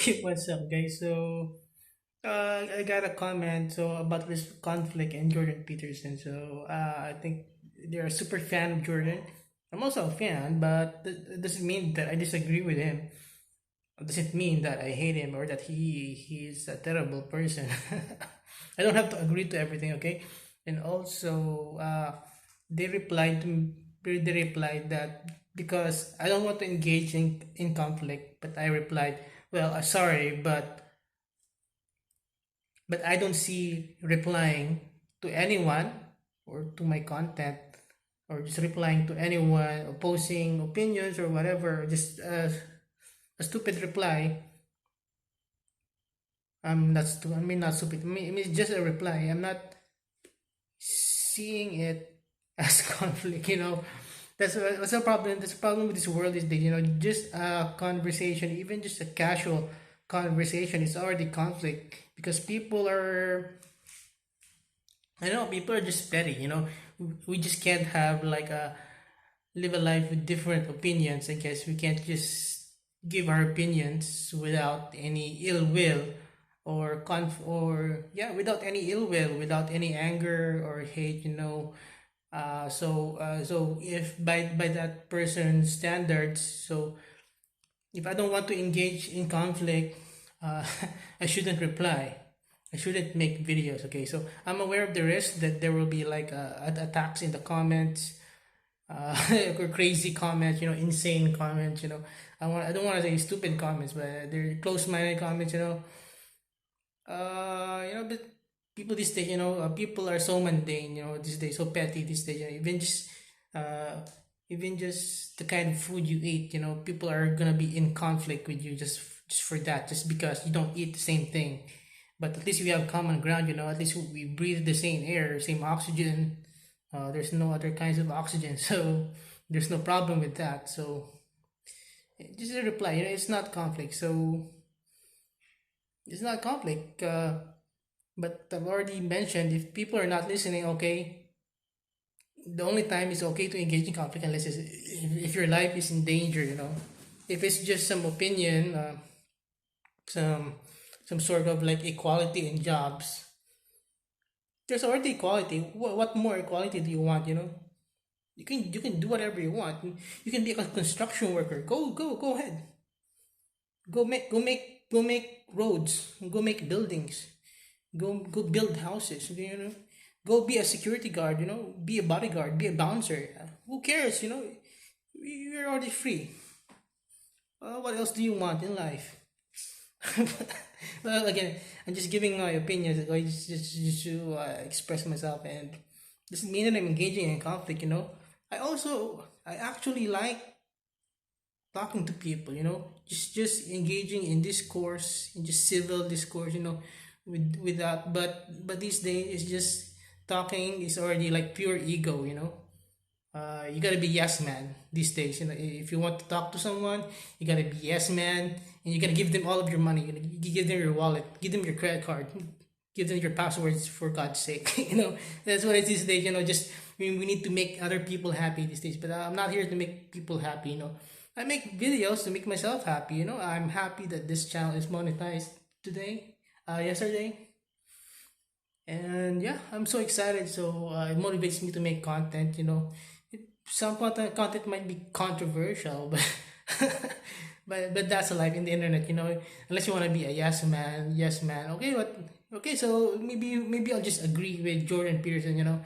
What's up, guys? I got a comment about this conflict and Jordan Peterson. I think they're a super fan of Jordan. I'm also a fan, but it doesn't mean that I disagree with him. It doesn't mean that I hate him or that he's a terrible person. I don't have to agree to everything, okay? And also, they replied to they replied that because I don't want to engage in conflict, but I replied, well, sorry, but I don't see replying to anyone or to my content or just replying to anyone opposing opinions or whatever, just a stupid reply. I mean, not stupid. I mean, it's just a reply. I'm not seeing it as conflict. That's a problem. That's a problem with this world is that just a conversation, even just a casual conversation, is already conflict because people are. I know people are just petty. We just can't have like a live a life with different opinions. I guess we can't just give our opinions without any ill will or yeah, without any ill will, without any anger or hate. So if by that person's standards, so if I don't want to engage in conflict, uh, I shouldn't reply. I shouldn't make videos. Okay, so I'm aware of the risk that there will be like attacks in the comments, or crazy comments. Insane comments. I don't want to say stupid comments, but they're close-minded comments. But people these days, people are so mundane. These days, so petty these days. Uh, even just the kind of food you eat. People are gonna be in conflict with you just for that, just because you don't eat the same thing. But at least we have common ground. At least we breathe the same air, same oxygen. There's no other kinds of oxygen, so there's no problem with that. So just a reply. It's not conflict. So it's not conflict. But I've already mentioned, if people are not listening, okay, the only time it's okay to engage in conflict unless if your life is in danger. If it's just some opinion, some some sort of like equality in jobs, there's already equality. What more equality do you want? You can do whatever you want. You can be a construction worker. Go ahead. Go make roads. Go make buildings. Go build houses. Go be a security guard. Be a bodyguard. Be a bouncer. Who cares? You're already free. What else do you want in life? Well, again, I'm just giving my opinions. I just to express myself, and doesn't mean that I'm engaging in conflict. I actually like talking to people. Just engaging in discourse, in just civil discourse. With that. But these days, it's just talking is already like pure ego. You gotta be yes man these days. If you want to talk to someone, you gotta be yes man, and you gotta give them all of your money. You give them your wallet, give them your credit card, give them your passwords for God's sake. That's what it is these days. Just we need to make other people happy these days. But I'm not here to make people happy. I make videos to make myself happy. I'm happy that this channel is monetized yesterday, and yeah, I'm so excited. So it motivates me to make content. Some content might be controversial, but but that's life in the internet. Unless you want to be a yes man. Okay, okay. So maybe I'll just agree with Jordan Peterson.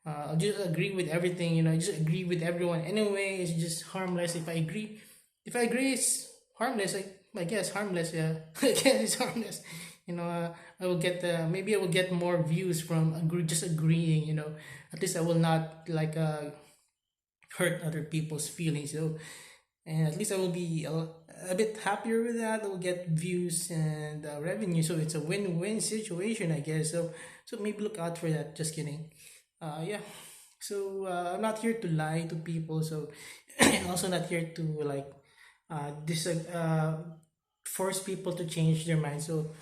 I'll just agree with everything. Just agree with everyone. Anyway, it's just harmless. If I agree, it's harmless. I guess harmless. Yeah, I guess it's harmless. I will get maybe I will get more views from just agreeing. At least I will not like hurt other people's feelings. So, and at least I will be a bit happier with that. I will get views and revenue. So it's a win-win situation, I guess. So maybe look out for that. Just kidding. Yeah. So I'm not here to lie to people. So I'm also not here to like force people to change their mind. So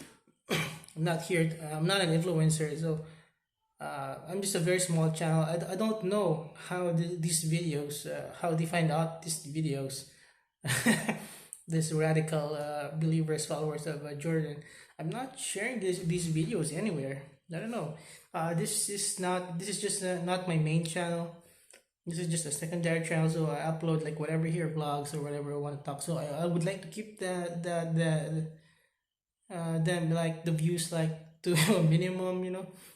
I'm not an influencer. So I'm just a very small channel. I don't know how these videos, how they find out these videos. this radical believers, followers of Jordan. I'm not sharing these videos anywhere. I don't know. This is just not my main channel. This is just a secondary channel, so I upload like whatever here, vlogs or whatever I want to talk. So I would like to keep them like the views like to a minimum,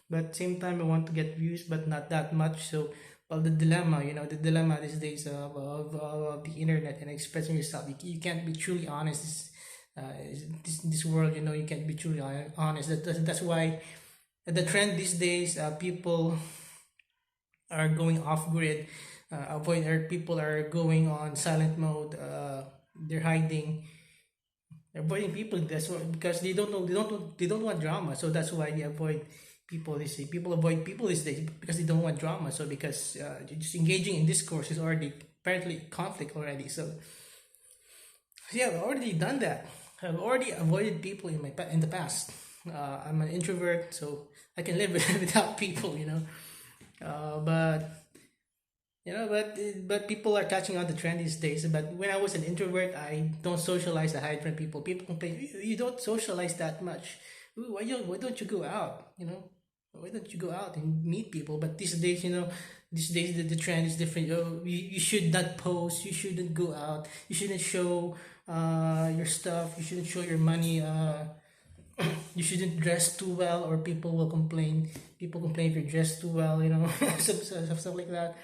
but same time I want to get views, but not that much. So, well, the dilemma these days of the internet and expressing yourself, you can't be truly honest. This world, you can't be truly honest. That's why the trend these days, people are going off grid, avoid or people are going on silent mode. They're hiding, they're avoiding people. That's what, because they don't want drama. So that's why they avoid people. They say people avoid people these days because they don't want drama. So because just engaging in discourse is already apparently conflict already. So yeah, I've already done that. I've already avoided people in the past. I'm an introvert, so I can live without people. But but people are catching on the trend these days. But when I was an introvert, I don't socialize. I hide from people. People complain, you don't socialize that much. Ooh, why don't you go out? Why don't you go out and meet people? But these days the trend is different. You should not post. You shouldn't go out. You shouldn't show your stuff. You shouldn't show your money. You shouldn't dress too well, or people will complain. People complain if you dress too well. Stuff like that.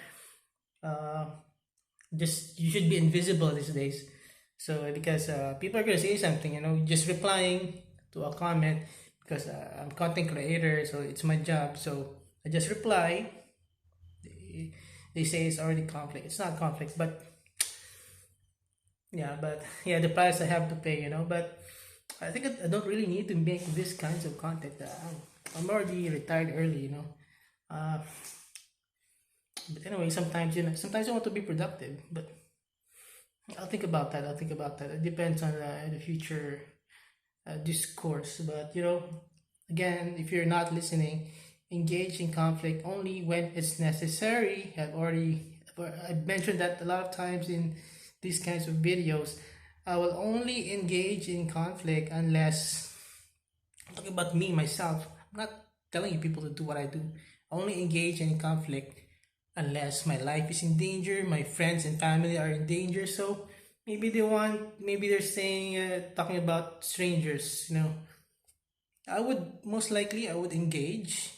uh, just you should be invisible these days. So because people are gonna say something, just replying to a comment because I'm content creator, so it's my job. So I just reply. They say it's already conflict. It's not conflict, but yeah, the price I have to pay, But I think I don't really need to make this kinds of content. I'm already retired early, Uh, but anyway, sometimes I want to be productive, but I'll think about that. I'll think about that. It depends on the future discourse. But again, if you're not listening, engage in conflict only when it's necessary. I've mentioned that a lot of times in these kinds of videos. I will only engage in conflict unless I'm talking about me myself. I'm not telling you people to do what I do. I only engage in conflict unless my life is in danger, my friends and family are in danger. So maybe they're saying, talking about strangers. I would engage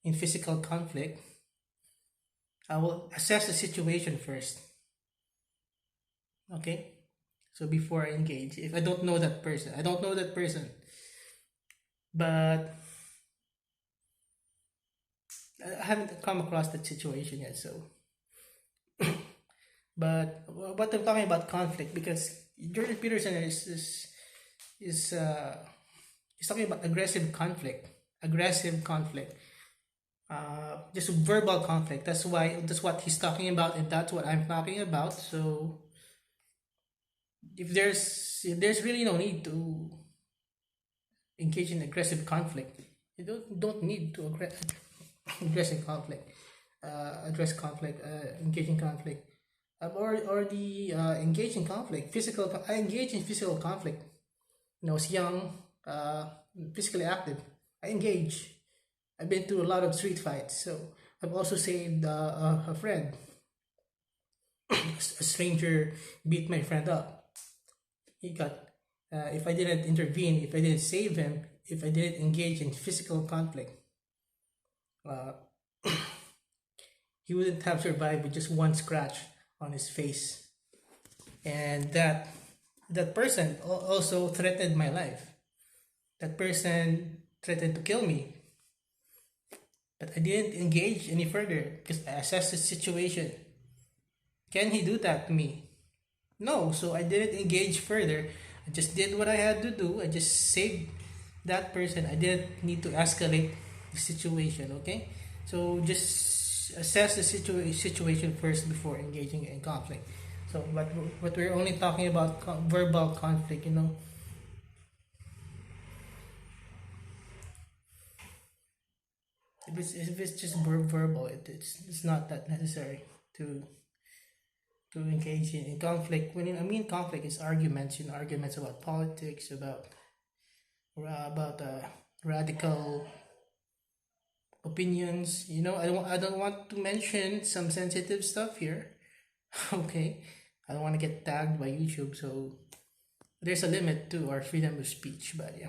in physical conflict. I will assess the situation first. Okay, so before I engage, if I don't know that person, but I haven't come across that situation yet. So, but what I'm talking about conflict, because Jordan Peterson is he's talking about aggressive conflict, just verbal conflict. That's what he's talking about, and that's what I'm talking about. So if there's really no need to engage in aggressive conflict, you don't need to aggressive conflict, address conflict, engage in conflict. I've already engaged in conflict. I engage in physical conflict. When I was young, physically active. I engage. I've been through a lot of street fights. So I've also saved a friend. A stranger beat my friend up. He got. If I didn't intervene, if I didn't save him, if I didn't engage in physical conflict, uh, he wouldn't have survived with just one scratch on his face. And that person also threatened my life. That person threatened to kill me, but I didn't engage any further because I assessed the situation. Can he do that to me? No, so I didn't engage further. I just did what I had to do. I just saved that person. I didn't need to escalate the situation, okay? So just assess the situation first before engaging in conflict. So, but we're only talking about verbal conflict, If it's just verbal, it's not that necessary to to engage in conflict. When I mean conflict, is arguments. Arguments about politics, about radical opinions. I don't want to mention some sensitive stuff here. Okay, I don't want to get tagged by YouTube, so there's a limit to our freedom of speech. But yeah,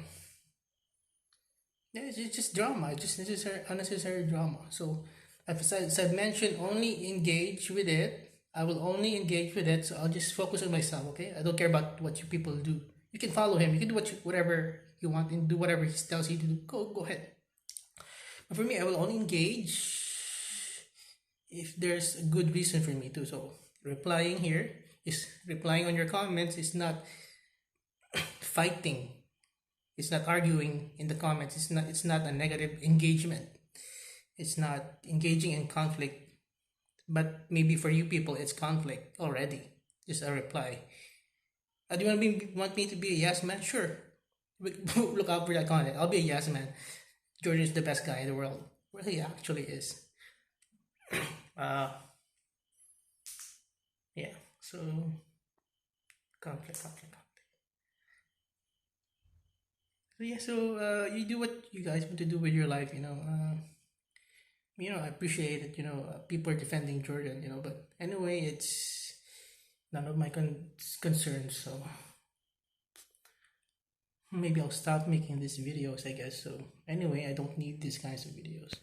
yeah, it's just drama. It's just necessary, unnecessary drama. So, as I've mentioned, only engage with it. I will only engage with it. So I'll just focus on myself. Okay, I don't care about what you people do. You can follow him. You can do whatever you want and do whatever he tells you to do. Go ahead. But for me, I will only engage if there's a good reason for me to. So replying on your comments is not fighting. It's not arguing in the comments. It's not a negative engagement. It's not engaging in conflict. But maybe for you people, it's conflict already. Just a reply. Do you want me to be a yes man? Sure. Look out for that content. I'll be a yes man. Jordan is the best guy in the world. Well, he actually is. Uh, yeah. So conflict. So yeah. So you do what you guys want to do with your life. I appreciate it. People are defending Jordan. But anyway, it's none of my concerns. So maybe I'll stop making these videos. I guess so. Anyway, I don't need these kinds of videos.